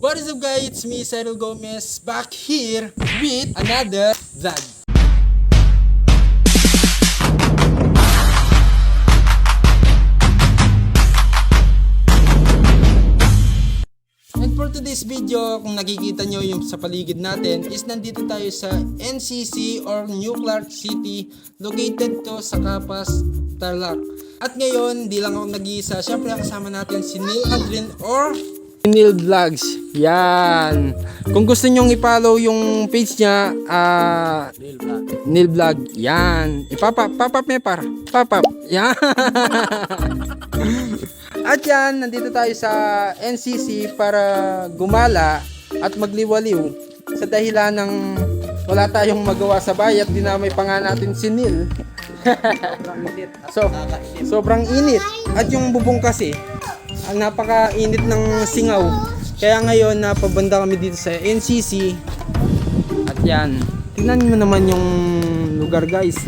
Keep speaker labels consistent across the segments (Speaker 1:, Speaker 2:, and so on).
Speaker 1: What is up guys, it's me Cyril Gomez back here with another vlog. And for today's video, kung nakikita nyo yung sa paligid natin is nandito tayo sa NCC or New Clark City, located to sa Capas, Tarlac. At ngayon, di lang ako nag-iisa, syempre kasama natin si Neil Adrin or Neil Vlogs. Yan. Kung gusto nyong i-follow yung page niya, Neil Vlog. Yan. Papap may para. Papap. Yan. At yan, nandito tayo sa NCC para gumala at magliwaliw sa dahilan ng wala tayong magawa sa bahay at dinamay pa nga natin si Neil. Sobrang init. At yung bubong kasi, ang napaka-init ng singaw. Kaya ngayon, napabanda kami dito sa NCC. At yan, tingnan mo naman yung lugar guys.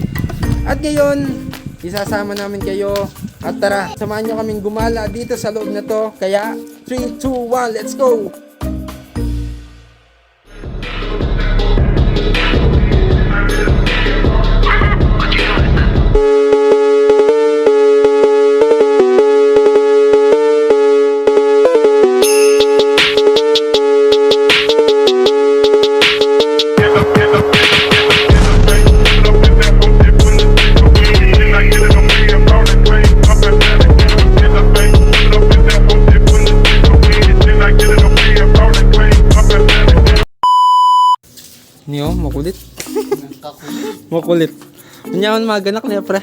Speaker 1: At ngayon, isasama namin kayo. At tara, samahan nyo kaming gumala dito sa loob na to. Kaya, 3, 2, 1, let's go! Niyo, makulit. Makulit. Manyaman maganak niya, pre.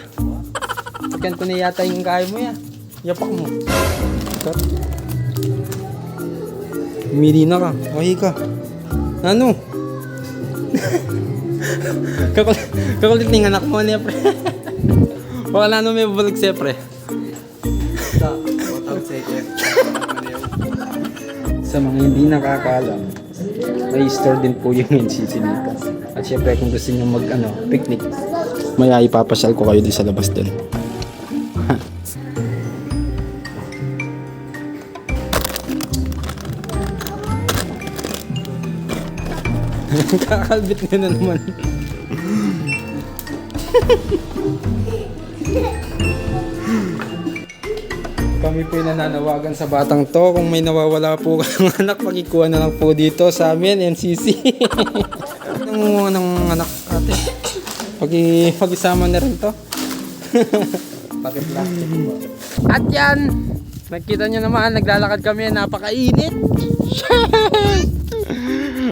Speaker 1: Ikan ko na yata yung kaya mo yan. Yapak mo. Cut. Umili na ka. Mahi ka. Ano? Kakulit ng anak mo niya, pre. Wala na may bulag siya, pre. Sa mga hindi nakakaalam, may store din po yung NCC dito. At syempre kung gusto nyo mag picnic, maya ipapasyal ko kayo din sa labas din. Kakalbit nyo na naman. Kami po yung nananawagan sa batang to. Kung may nawawala po kayong anak, pakikuha na lang po dito sa amin, NCC. Nangunguha ng anak ate. Pag-isama na rin to. At yan, nakita nyo naman, naglalakad kami, napakainit.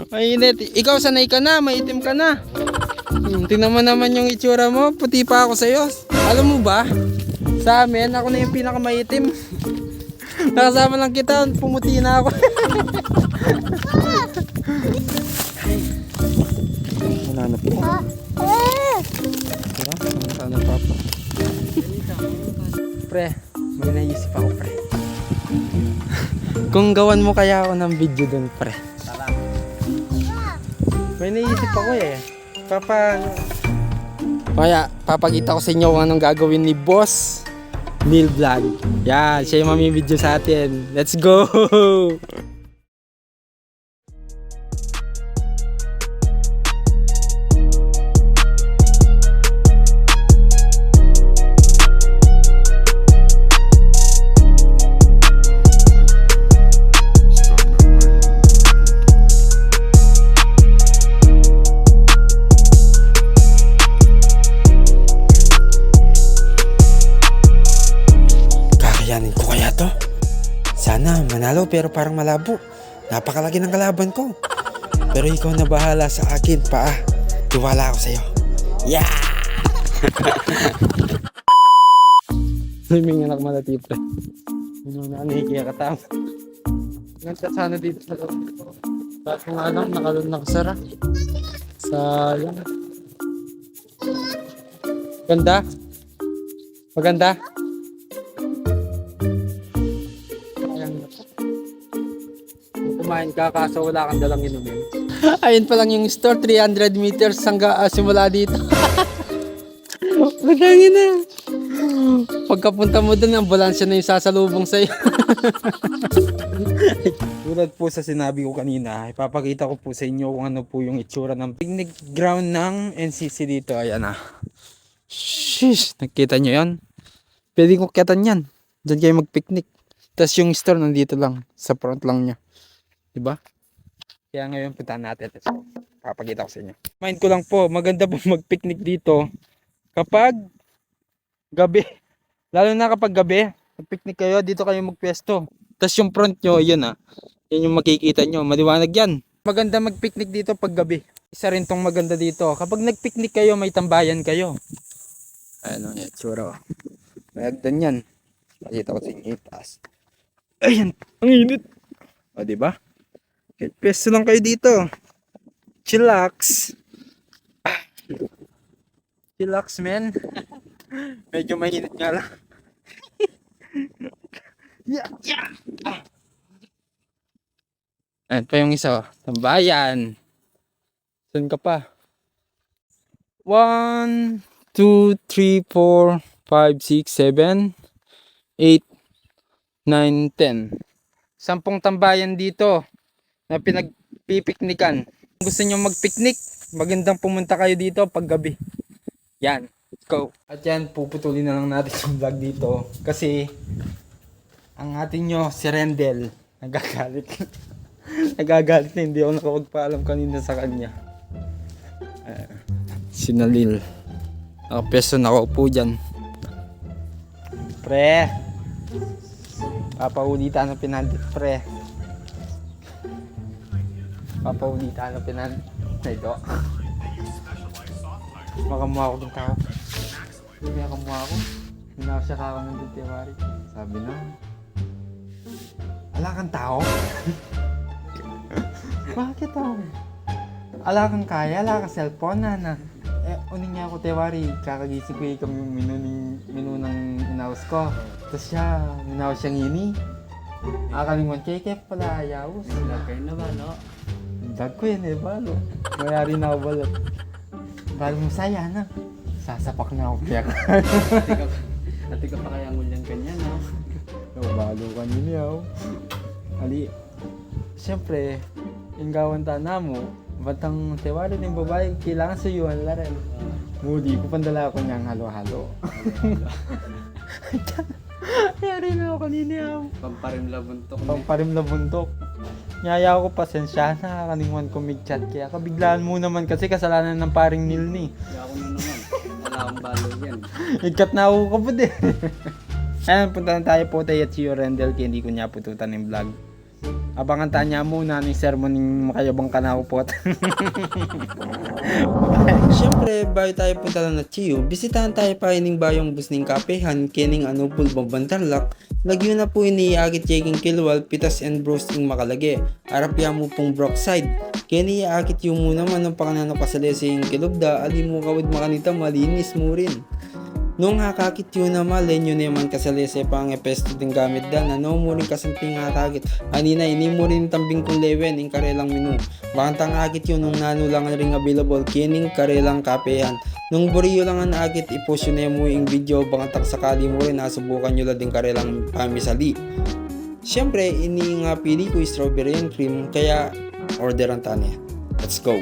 Speaker 1: Mainit. Ikaw sanay ka na, maitim ka na. Tingnan mo naman yung itsura mo, puti pa ako sa'yo. Alam mo ba? Sa amin, ako na yung pinakamaitim. Nakasama lang kita, pumuti na ako. Wala na po. Wala na papa. Pre, may naisip ako, pre. Kung gawan mo kaya ako ng video dun, pre. May naisip ako eh. Kaya, papakita ko sa inyo kung anong gagawin ni Boss Neil Vlog. Yan, siya yung mamimidyo sa atin. Let's go! Kakayanin ko kaya to? Sana manalo pero parang malabo. Napakalaki ng kalaban ko. Pero ikaw na bahala sa akin, paa. Tiwala ako sa'yo. Yeah! May anak malati, pre. Ano na, nahikiya ka tama. Ganda sana dito sa loob. Bakit kung alam, nakasara. Sayang. Ganda? Maganda? Kumain ka kaso wala kang dalang inumin. Ayun pa lang yung store, 300 meters hanggang simula dito. Magandang ina. Pagkapunta mo doon, ambulansya na yung sasalubong sa'yo. Tulad po sa sinabi ko kanina, ipapakita ko po sa inyo kung ano po yung itsura ng picnic ground ng NCC dito. Ayan na. Shish! Nakita nyo yan? Pwede ko kitan yan. Diyan kayo mag-picnic. Tapos yung store nandito lang. Sa front lang niya. Diba? Kaya ngayon puntahan natin. So, papakita ko sa inyo. Mind ko lang po, maganda po mag-picnic dito kapag gabi. Lalo na kapag gabi, mag-picnic kayo, dito kayo magpwesto. Tapos yung front nyo, yun yan yung makikita nyo. Maliwanag yan. Maganda mag-picnic dito pag gabi. Isa rin tong maganda dito. Kapag nag-picnic kayo, may tambayan kayo. Ano yan, tsura. Mayagdan yan. Makita ko sa inyo itaas. Ayan, ang init. O, diba? Pwesto lang kayo dito. Chillax. Chillax, man. Medyo mainit nga lang. Yeah. Ayan pa yung isa. Tambayan. Saan ka pa? 1, 2, 3, 4, 5, 6, 7, 8, 9, 10. 10 tambayan dito na pinagpipiknikan. Kung gusto nyo magpiknik, magandang pumunta kayo dito pag gabi. Yan, let's go. At yan, puputulin na lang natin yung vlog dito. Kasi, ang atin nyo, si Rendel, nagagalit. Nagagalit na, hindi ako nakapagpaalam kanina sa kanya. Si Nalil. Nakapeso na ako po dyan. Pre, papaulitan ang pinandit, pre. Papaulitan ang pinandit. Ito. Makamukha ko ng tao. Hindi makamukha ko. Hinaw siya kako ng Dutewari. Sabi na, ala kang tao? Bakit ako? Ala kang kaya? Ala kang cellphone na. Unin niya ako, Tewari. Kakagising ko yung menu ng inawas ko. Tapos siya, minawas siyang ini. Akalimon kaya pala ayaw.
Speaker 2: Lagay na ba, no?
Speaker 1: Dag ko yan balo. Mayari na ako balot. Balo mo saya na. Sasapak na ako kaya.
Speaker 2: Ati ka pa kaya ngulyan ganyan, no?
Speaker 1: Balo kanina yaw. Ali. Siyempre, yung gawanta na mo, batang Tewari ng babae, kailangan suyuan la rin. Mudi, kupandala ko niyang halo-halo. Yari na ako kanina yaw.
Speaker 2: Pamparim labuntok.
Speaker 1: Pamparim na buntok. Nyaya ko pasensya na kanimuan ko mag-chat kaya kabiglaan mo naman kasi kasalanan ng paring Nil ni.
Speaker 2: Kaya ako na naman. Wala akong balo yan.
Speaker 1: Ikat na ako kapod eh. Ayan, punta na tayo po tayo at si Rendel kaya hindi ko niya pututan yung vlog. Abangan tayo niya muna ng sermon ng makayabang kanao po. Siyempre, bago tayo punta lang na Chiyo, bisitahan tayo pa ining bayong busning kapehan, kining pulbang bantarlak, lagyo na po iniagit yaking kilwal, pitas and roasting makalage, arapya mo pong brockside, kini iagit yung muna man ng panganano kasalese yung kilubda, ali mo kawid makanita malinis mo rin. Nung hakakit yun naman, lenyo naman kasalese pa ang epesto din gamit dan, ano mo rin kasanting hakakit, anina ini mo rin tambing kung lewen, yung karelang menu, bakantang akit yun nung nano lang ring available, kining karelang kapehan, nung buriyo lang ang akit, ipost yun mo yung video, bakantang sakali mo rin, nasubukan nyo lang din karelang pamisali. Siyempre, ini nga pili ko strawberry and cream, kaya order ang tane. Let's go!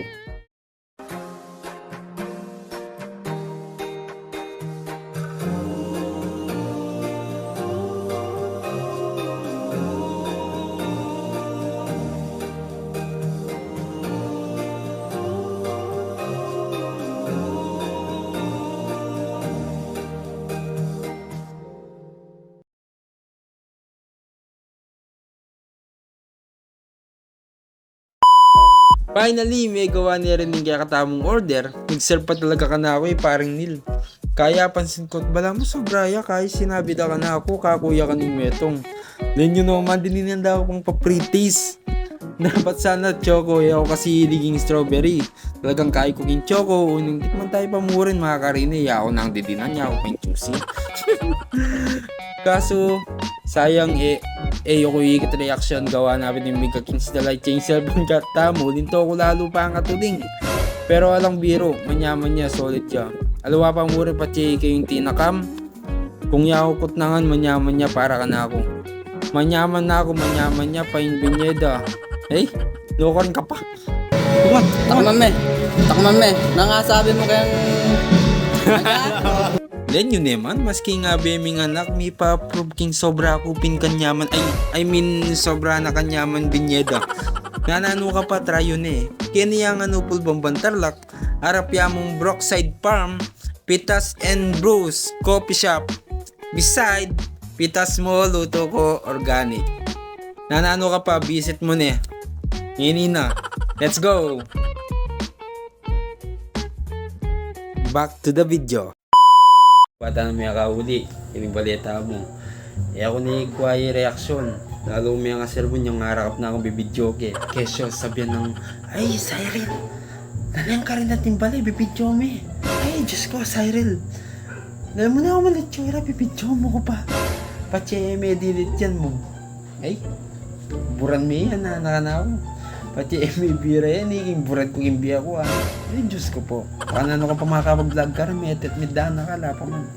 Speaker 1: Finally, may gawa niya rin yung kakatamong order. Nag-serve pa talaga ka na ako parang Nil. Kaya pansin ko, bala mo sobraya kahit sinabi na ka na ako, kakuya ka ng metong. Then yun naman, dininanda ako pang pa-pre-taste. Dapat sana choco, ako kasi hiliging strawberry. Talagang kaya ko king choco, unang tikman tayo pamurin mga karine, ako nang didinan niya, ako pang juicy. Kaso, sayang ako ikit reaction gawa namin yung Mega Kings Delight Change Cellphone kat tamo, linto ko lalo pa ang katuling. Pero alang biro, manyaman niya, solid siya. Alawa pa mura pa yung tinakam. Kung yakukot nangan, manyaman niya para ka na ako. Manyaman na ako, manyaman niya pa yung binyeda. Eh, lokon ka pa. Tuwan,
Speaker 2: Takman me. Takman me. Nangasabi mo kayang...
Speaker 1: Then yun naman, maski nga beming anak, may pa-prove king sobra kupin kanyaman, sobra na kanyaman binyeda. Nanano ka pa, try yun eh. Kiniyang pulbang bantarlak, harap yamong Brookside Farm, Pitas and Brews, Coffee Shop. Beside, Pitas mo, luto ko, organic. Nanano ka pa, visit mo na. Yini na. Let's go! Back to the video. Bata na may akauli, yung balita mo. Ako ni Kuya reaksyon. Lalo may nga serbon yung harakap na akong bibidyo ke. Kesyo sabihan ng, ay Cyril, nangyang ka rin natin bali, bibidyo me. Ay Diyos ko Cyril, alam mo na ako malitsura, bibidyo mo ko pa. Pache may dilit yan mo. Ay, buran me yan na nakanaw. Pati may bira yan, yung burat ko yung biya ko Ay Diyos ko po. Ano ka pa makakapag-vlog ka rin, may medana ka, lapa man.